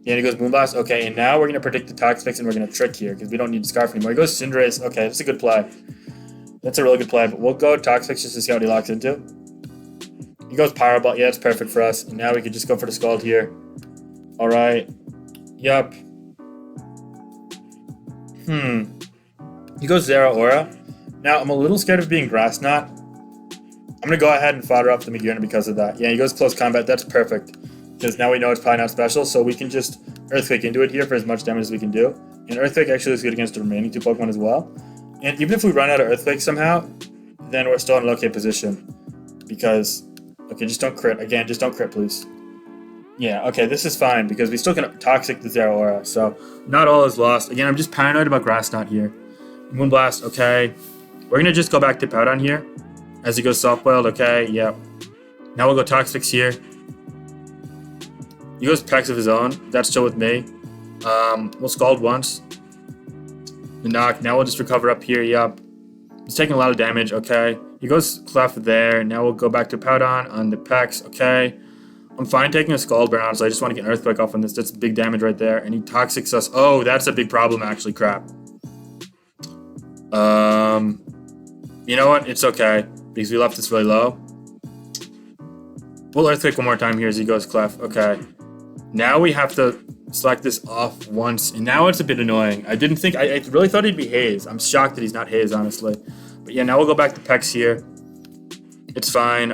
Yeah, and he goes Moonblast. Okay, and now we're going to predict the Toxfix, and we're going to Trick here, because we don't need Scarf anymore. He goes Cinderace. Okay, that's a good play. That's a really good play, but we'll go Toxfix just to see what he locks into. He goes Power Ball. Yeah, that's perfect for us. And now we could just go for the Scald here. Alright. Yup. He goes Zeraora. Now, I'm a little scared of being Grass Knot. I'm going to go ahead and fodder up the Magearna because of that. Yeah, he goes Close Combat. That's perfect. Because now we know it's probably not special, so we can just Earthquake into it here for as much damage as we can do. And Earthquake actually is good against the remaining 2 Pokemon as well. And even if we run out of Earthquake somehow, then we're still in an okay position. Because... Okay, just don't crit. Again, just don't crit, please. Yeah, okay, this is fine, because we still can Toxic the Zeraora, so not all is lost. Again, I'm just paranoid about Grass Knot here. Moonblast, okay. We're going to just go back to Powdon here, as he goes Soft Boiled, okay, yep. Now we'll go Toxfix here. He goes Pex of his own, that's chill with me. We'll Scald once. The Knock, now we'll just recover up here, yep. He's taking a lot of damage, okay. He goes Clef there. Now we'll go back to Powdon on the Pex. Okay. I'm fine taking a Scald Burn, honestly. I just want to get an Earthquake off on this. That's big damage right there. And he Toxics us. Oh, that's a big problem, actually. Crap. You know what? It's okay. Because we left this really low. We'll Earthquake one more time here as he goes Clef. Okay. Now we have to select this off once. And now it's a bit annoying. I really thought he'd be Haze. I'm shocked that he's not Haze, honestly. But yeah, now we'll go back to Pex here. It's fine.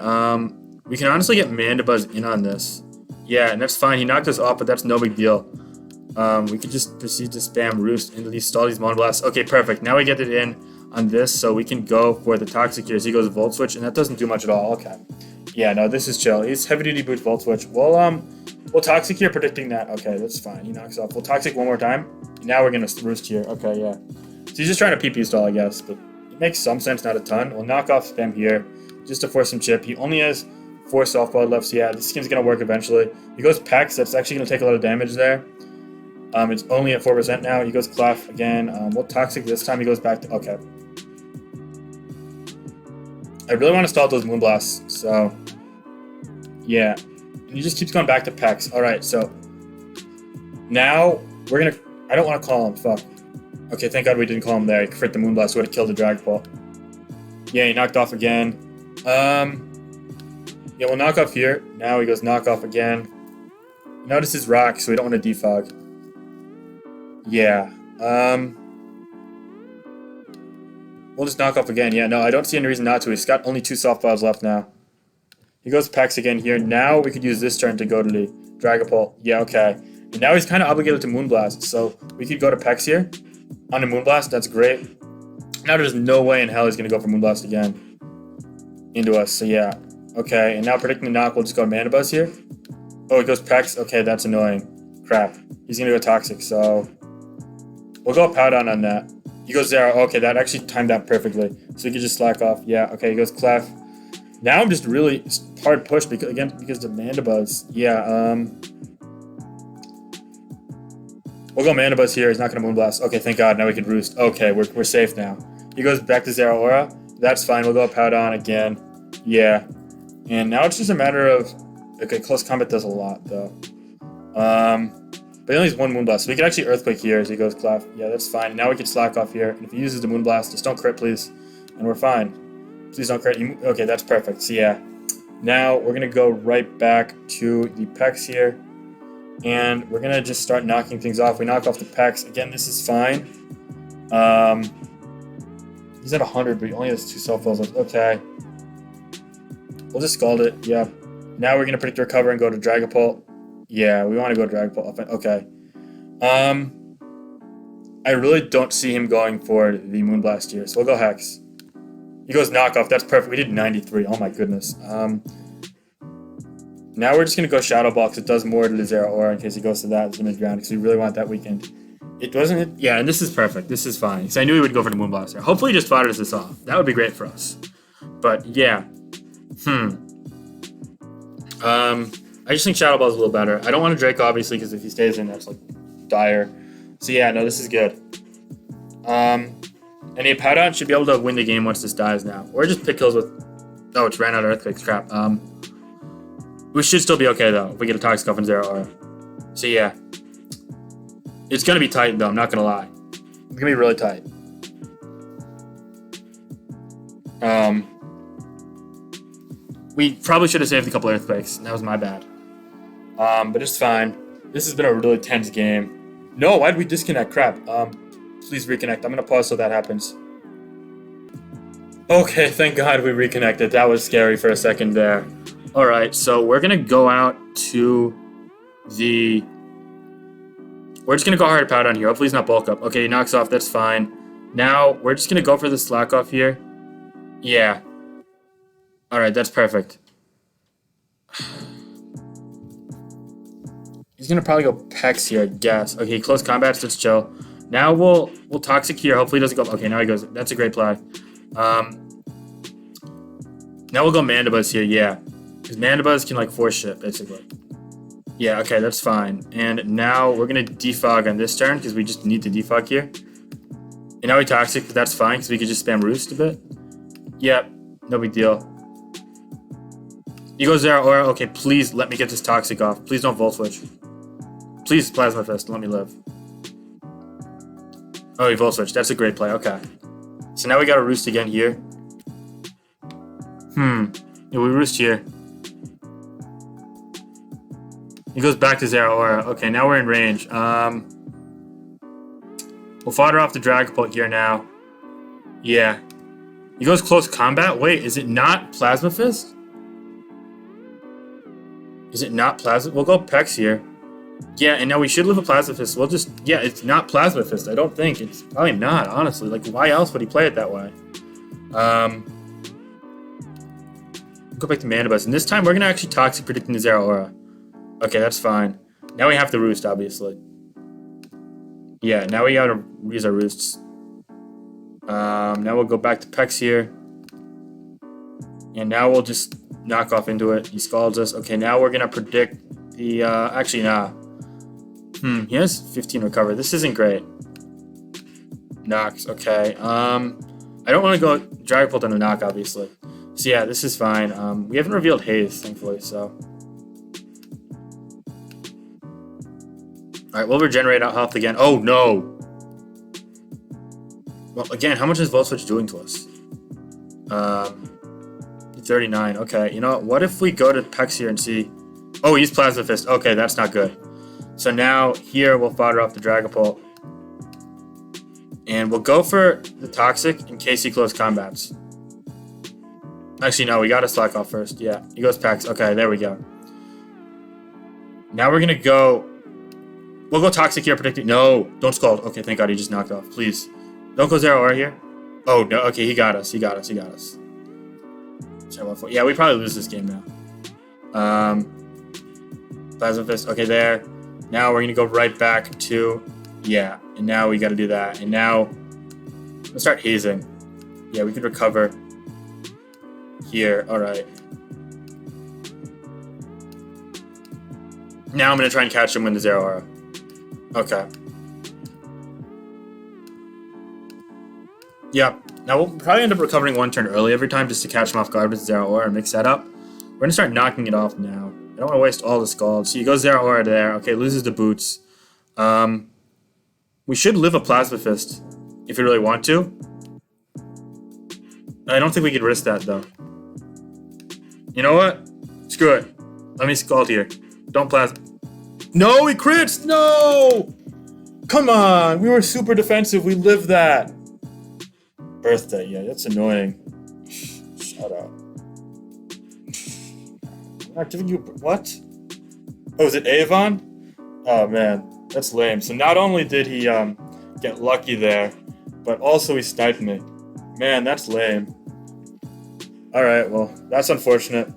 We can honestly get Mandibuzz in on this. Yeah, and that's fine. He knocked us off, but that's no big deal. We could just proceed to spam Roost and stall these Monoblasts. Okay, perfect. Now we get it in on this, so we can go for the Toxic here. So he goes Volt Switch, and that doesn't do much at all. Okay. Yeah, no, this is chill. He's Heavy Duty Boot Volt Switch. We'll Toxic here, predicting that. Okay, that's fine. He knocks off. We'll Toxic one more time. Now we're going to Roost here. Okay, yeah. So he's just trying to PP stall, I guess, but it makes some sense, not a ton. We'll knock off Spam here just to force some chip. He only has 4 Softball left, so yeah, this scheme's going to work eventually. He goes Pex. That's actually going to take a lot of damage there. It's only at 4% now. He goes Clef again. We'll Toxic this time. He goes back to... Okay. I really want to stall those Moonblasts, so... Yeah. And he just keeps going back to Pex. Alright, so... Now, we're going to... I don't want to call him. Fuck. Okay, thank God we didn't call him there. He crit the Moonblast. Would have killed the Dragapult. Yeah, he knocked off again. Yeah, we'll knock off here. Now he goes knock off again. Notice his Rock, so we don't want to defog. Yeah. We'll just knock off again. Yeah, no, I don't see any reason not to. He's got only 2 Softballs left now. He goes Pex again here. Now we could use this turn to go to the Dragapult. Yeah, okay. And now he's kind of obligated to Moonblast, so we could go to Pex here. On the Moonblast, that's great. Now there's no way in hell he's going to go for Moonblast again. Into us, so yeah. Okay, and now predicting the knock, we'll just go Mandibuzz here. Oh, he goes Pex. Okay, that's annoying. Crap. He's going to go Toxic, so... We'll go Powdon on that. He goes Zero. Okay, that actually timed out perfectly. So he can just slack off. Yeah, okay, he goes Clef. Now I'm just really hard pushed because the Mandibuzz. Yeah, we'll go Mandibuzz here. He's not going to Moonblast. Okay, thank God. Now we can Roost. Okay, we're safe now. He goes back to Zeraora. That's fine. We'll go Powdon again. Yeah. And now it's just a matter of... Okay, Close Combat does a lot, though. But he only has 1 Moonblast, so we can actually Earthquake here as he goes Clef. Yeah, that's fine. And now we can slack off here. And if he uses the Moonblast, just don't crit, please. And we're fine. Please don't crit. Okay, that's perfect. So yeah. Now we're going to go right back to the Pex here. And we're going to just start knocking things off. We knock off the Pex. Again, this is fine. He's at 100, but he only has 2 Softballs left. Okay. We'll just Scald it. Yeah. Now we're going to predict Recover and go to Dragapult. Yeah, we want to go Dragapult. Okay. I really don't see him going for the Moonblast here, so we'll go Hex. He goes Knockoff, that's perfect. We did 93, oh my goodness. Now we're just going to go Shadow Ball because it does more to the Zero Aura in case he goes to that as a mid-ground because we really want that weekend. It doesn't... Yeah, and this is perfect. This is fine. Because I knew he would go for the Moonblast there. Hopefully he just fires this off. That would be great for us. But, yeah. I just think Shadow Ball is a little better. I don't want to Drake, obviously, because if he stays in, that's, like, dire. So, yeah, no, this is good. And a Powdown should be able to win the game once this dies now. Or just pick kills with... Oh, it's ran out of Earthquakes. Crap. We should still be okay, though, if we get a Toxic off and Zero Aura. So, yeah. It's going to be tight, though. I'm not going to lie. It's going to be really tight. We probably should have saved a couple Earthquakes. That was my bad. But it's fine. This has been a really tense game. No, why did we disconnect? Crap. Please reconnect. I'm going to pause so that happens. Okay, thank God we reconnected. That was scary for a second there. Alright, so we're going to go out to the... We're just going to go hard Powdown here. Hopefully he's not bulk up. Okay, he knocks off. That's fine. Now, we're just going to go for the slack off here. Yeah. Alright, that's perfect. He's going to probably go Pex here, I guess. Okay, close combat, so it's chill. Now we'll Toxic here. Hopefully he doesn't go... Okay, now he goes... That's a great play. Now we'll go Mandibuzz here, yeah. Because Mandibuzz can, like, force shit, basically. Yeah, okay, that's fine. And now we're going to defog on this turn, because we just need to defog here. And now we Toxic, but that's fine, because we could just spam Roost a bit. Yep, no big deal. He goes there, or, okay, please let me get this Toxic off. Please don't Volt Switch. Please Plasma Fist, let me live. Oh, he Volt Switch, that's a great play, okay. So now we got to Roost again here. Yeah, we Roost here. He goes back to Zero Aura. Okay, now we're in range. We'll fodder off the Dragapult here now. Yeah. He goes close combat? Wait, is it not Plasma Fist? Is it not Plasma? We'll go Pex here. Yeah, and now we should live a Plasma Fist. We'll just... Yeah, it's not Plasma Fist. I don't think. It's probably not, honestly. Like, why else would he play it that way? Go back to Mandibuzz. And this time, we're going to actually Toxic predicting the Zero Aura. Okay, that's fine. Now we have to Roost, obviously. Yeah, now we gotta use our Roosts. Now we'll go back to Pex here. And now we'll just knock off into it. He scalds us. Okay, now we're gonna predict the, actually, nah. He has 15 recover. This isn't great. Knocks, okay. I don't want to go Dragapult on the knock, obviously. So yeah, this is fine. We haven't revealed Haze, thankfully, so... Alright, we'll regenerate out health again. Oh, no! Well, again, how much is Volt Switch doing to us? 39. Okay, you know what if we go to Pex here and see... Oh, he's Plasma Fist. Okay, that's not good. So now, here, we'll fodder off the Dragapult. And we'll go for the Toxic in case he close combats. Actually, no, we gotta slack off first. Yeah, he goes Pex. Okay, there we go. Now we're gonna go... We'll go Toxic here, predicting... No, don't Scald. Okay, thank God he just knocked off. Please. Don't go Zero Aura here. Oh, no. Okay, he got us. He got us. He got us. Yeah, we probably lose this game now. Plasma Fist. Okay, there. Now we're going to go right back to... Yeah, and now we got to do that. And now... Let's start hazing. Yeah, we can recover. Here. Alright. Now I'm going to try and catch him with the Zero Aura. Okay. Yeah. Now we'll probably end up recovering one turn early every time just to catch him off guard with Zero Aura and mix that up. We're going to start knocking it off now. I don't want to waste all the Scalds. So he goes Zero Aura there. Okay, loses the boots. We should live a Plasma Fist if we really want to. I don't think we could risk that though. You know what? Screw it. Let me Scald here. Don't Plasma. No, he crits! No! Come on! We were super defensive. We lived that. Birthday, yeah, that's annoying. Shut up. I'm not giving you... What? Oh, is it Avon? Oh, man. That's lame. So not only did he get lucky there. But also he sniped me. Man, that's lame. Alright, well, that's unfortunate.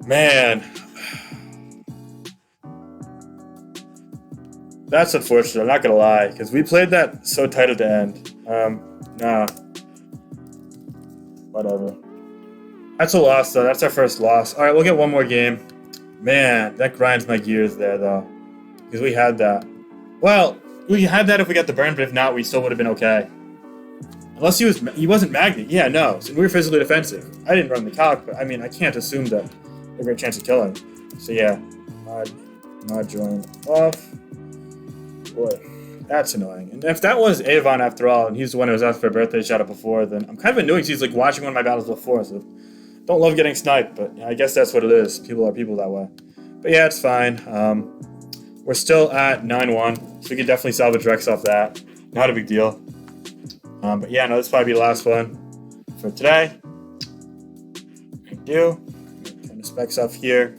Man. That's unfortunate, I'm not gonna lie, because we played that so tight at the end. Nah. Whatever. That's a loss, though. That's our first loss. Alright, we'll get one more game. Man, that grinds my gears there, though. Because we had that. Well, we had that if we got the burn, but if not, we still would have been okay. Unless he wasn't magnet. Yeah, no. So we were physically defensive. I didn't run the calc, but I mean, I can't assume that we have a great chance of killing. So yeah, mod join off. Boy, that's annoying. And if that was Avon after all, and he's the one who was asked for a birthday shout out before, then I'm kind of annoyed because he's like watching one of my battles before, so don't love getting sniped, but I guess that's what it is. People are people that way. But yeah, it's fine. We're still at 9-1, so we can definitely salvage Rex off that. Not a big deal. But yeah, no, this will probably be the last one for today. I do. Turn the specs off here.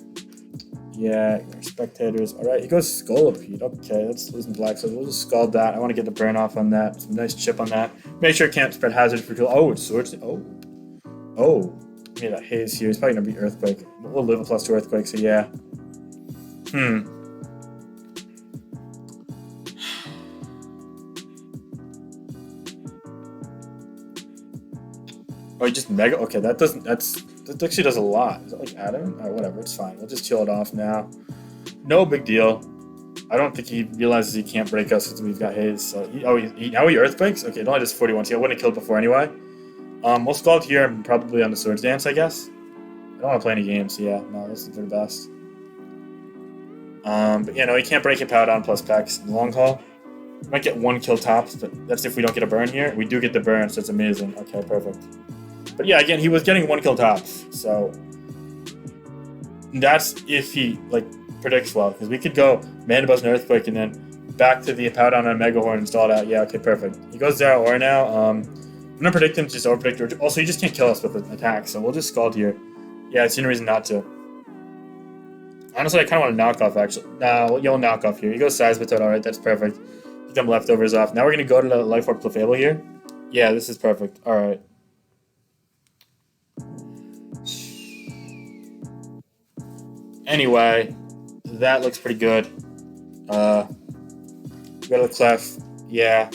Yeah, our spectators. Alright, he goes Scolipede. Okay, that's losing black, so we'll just scald that. I want to get the burn off on that. Some nice chip on that. Make sure it can't spread hazard for kill. Oh, it's swords. Oh. Give me that haze here. It's probably going to be Earthquake. We'll live a +2 Earthquake, so yeah. Oh, he just mega. Okay, that actually does a lot. Is that like Adam? Alright, whatever, it's fine. We'll just chill it off now. No big deal. I don't think he realizes he can't break us since we've got haze. So now he Earthquakes? Okay, it only does 41, so I wouldn't have killed before anyway. We'll scald here and probably on the Swords Dance, I guess. I don't want to play any games, so yeah, no, this is for the best. But yeah, no, he can't break it power down plus Pex in the long haul. We might get 1 kill tops, but that's if we don't get a burn here. We do get the burn, so it's amazing. Okay, perfect. But yeah, again, he was getting 1 kill tops, so that's if he like predicts well, because we could go Mana Buzz and Earthquake and then back to the power down on Megahorn and stall it out. Yeah, okay, perfect. He goes Zero Aura now. I'm gonna predict him to just overpredict. Also, he just can't kill us with an attack, so we'll just scald here. Yeah, it's the only reason not to. Honestly, I kind of want to knock off, actually. Nah, you'll knock off here. He goes Seismitoad, alright, that's perfect. Get them leftovers off. Now we're going to go to the Life Orb Clefable here. Yeah, this is perfect. Alright. Anyway, that looks pretty good. Go to the Clef. Yeah.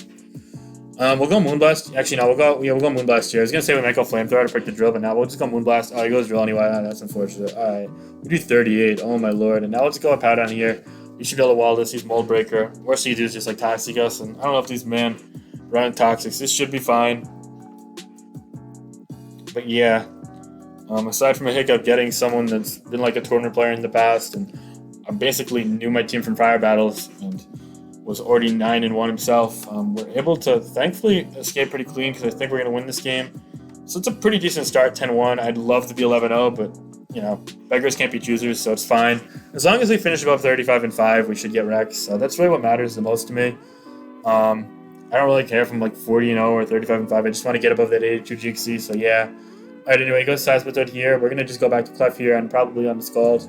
We'll go Moonblast. Actually, no, we'll go Moonblast here. I was gonna say we might go Flamethrower to break the drill, but now we'll just go Moonblast. Oh, he goes drill anyway. Oh, that's unfortunate. Alright. We do 38. Oh my lord. And now let's go Pow down here. We should be able to wall this. He's Mold Breaker. Worst he do is just like Toxic us. And I don't know if these men run Toxics. This should be fine. But yeah. Aside from a hiccup getting someone that's been like a tournament player in the past, and I basically knew my team from prior battles and was already 9-1 himself. We're able to thankfully escape pretty clean because I think we're going to win this game. So it's a pretty decent start, 10-1. I'd love to be 11-0, but you know, beggars can't be choosers, so it's fine. As long as we finish above 35-5, we should get Rex. So that's really what matters the most to me. I don't really care if I'm like 40-0 or 35-5. I just want to get above that 82 GXC, so yeah. Alright, anyway, go Seismitoad here. We're going to just go back to Clef here and probably on the Scald.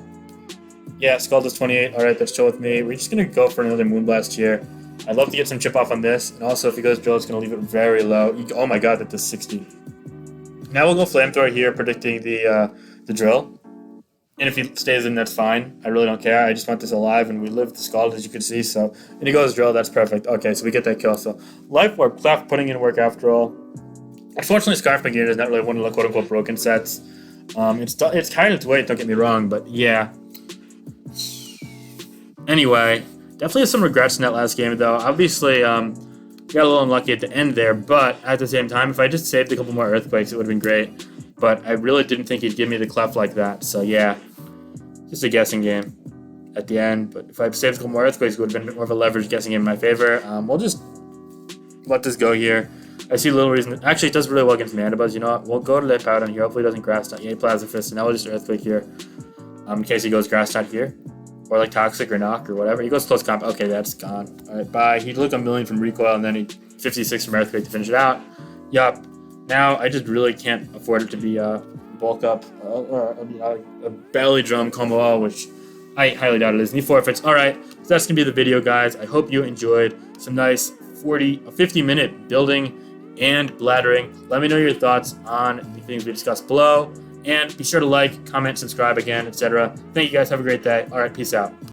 Yeah, Scald is 28. Alright, that's chill with me. We're just going to go for another Moonblast here. I'd love to get some chip off on this. And also, if he goes drill, it's going to leave it very low. Oh my god, that does 60. Now we'll go Flamethrower here, predicting the drill. And if he stays in, that's fine. I really don't care. I just want this alive, and we live the Scald, as you can see. So, and he goes drill, that's perfect. Okay, so we get that kill. So, Life Orb, Clef putting in work after all. Unfortunately, Scarf Magearna is not really one of the quote-unquote broken sets. It's kind of its weight, don't get me wrong, but yeah. Anyway, definitely some regrets in that last game, though. Obviously, got a little unlucky at the end there, but at the same time, if I just saved a couple more Earthquakes, it would have been great. But I really didn't think he'd give me the Clef like that, so yeah. Just a guessing game at the end, but if I saved a couple more Earthquakes, it would have been a bit more of a leverage guessing game in my favor. We'll just let this go here. I see little reason. Actually, it does really well against Mana Buzz. You know what? We'll go to that Pow down here. Hopefully, it doesn't Grass Knot. Yeah, Plasma Fist. And now we'll just Earthquake here. In case he goes Grass Knot here. Or like Toxic or Knock or whatever. He goes Close Comp. Okay, that's gone. Alright, bye. He looked a million from Recoil and then he 56 from Earthquake to finish it out. Yup. Now, I just really can't afford it to be bulk up. A belly drum combo, which I highly doubt it is. And he forfeits. Alright, so that's going to be the video, guys. I hope you enjoyed. some nice 50-minute building and bladdering. Let me know your thoughts on the things we discussed below. And be sure to like, comment, subscribe again, etc. Thank you guys. Have a great day. All right, peace out.